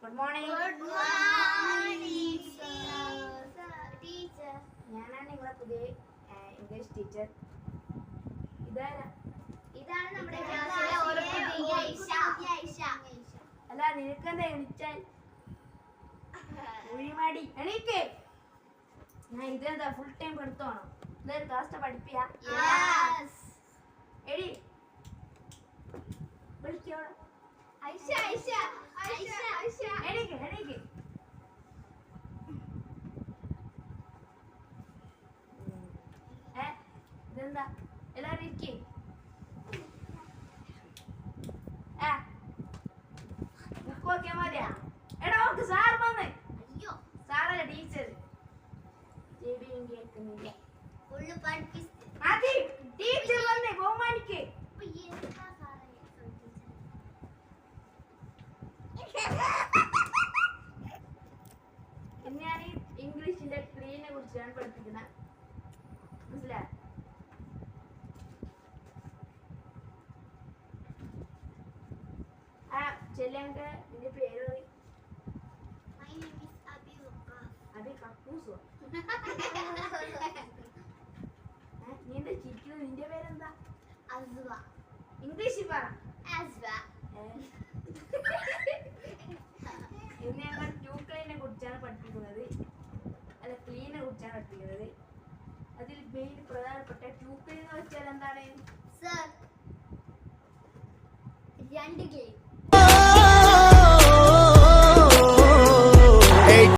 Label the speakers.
Speaker 1: Good morning.
Speaker 2: Good morning, sir. Teacher.
Speaker 1: ഞാനാണ് നിങ്ങളെ പുതിയ ഇംഗ്ലീഷ് ടീച്ചർ.
Speaker 2: ഇതാണ് നമ്മുടെ ക്ലാസ്സിലെ ഒരു പുതിയ ഐഷ.
Speaker 1: അല്ല നിനക്കെന്താ എണിച്ചാൽ ഒഴിമാടി എണീക്ക്. ഞാൻ ഇതെന്താ ഫുൾ ടൈം എടുത്തോണോ? ഇതൊരു ക്ലാസ് പഠിപ്പിയാ? എടി വിളിക്കോ
Speaker 2: ഐഷ.
Speaker 1: എണീക്ക് എണീക്ക്. ഇതെന്താ എല്ലാരും ഇരിക്കേ. ബുക്ക് നോക്കിയാ മതിയാ? എടാ ഓക്ക് സാർ വന്ന്.
Speaker 2: അയ്യോ,
Speaker 1: സാറല്ല ടീച്ചർ. ചെവിയും കേൾക്കുന്നില്ല.
Speaker 2: ഫുള്ള് പഠിപ്പിച്ചു.
Speaker 1: മതി, ടീച്ചർ വന്ന് ബഹുമാനിക്ക്. ഇന്ന് ഞാൻ ഇംഗ്ലീഷിന്റെ ക്ലീനെ കുറിച്ചാണ് പഠിപ്പിക്കുന്നത്. മനസ്സിലായോ? ചെല്ലങ്ക നിന്റെ പേര് പറയും. അത് കക്കൂസോ? നീ എന്താ ചിരിക്കുന്നത്? നിന്റെ പേരെന്താ? ഇംഗ്ലീഷിൽ പറ. ഇന്ന് ഞങ്ങൾ ടു ക്ലീനെ കുറിച്ചാണ് പഠിപ്പിക്കുന്നത്. അല്ല, ക്ലീനെ കുറിച്ചാണ് പഠിപ്പിക്കുന്നത്. അതിൽ മെയിൻ പ്രധാനപ്പെട്ട ടു ക്ലീൻ എന്ന് വെച്ചാൽ എന്താണ്?
Speaker 2: സർ, രണ്ട് ക്ലീൻ.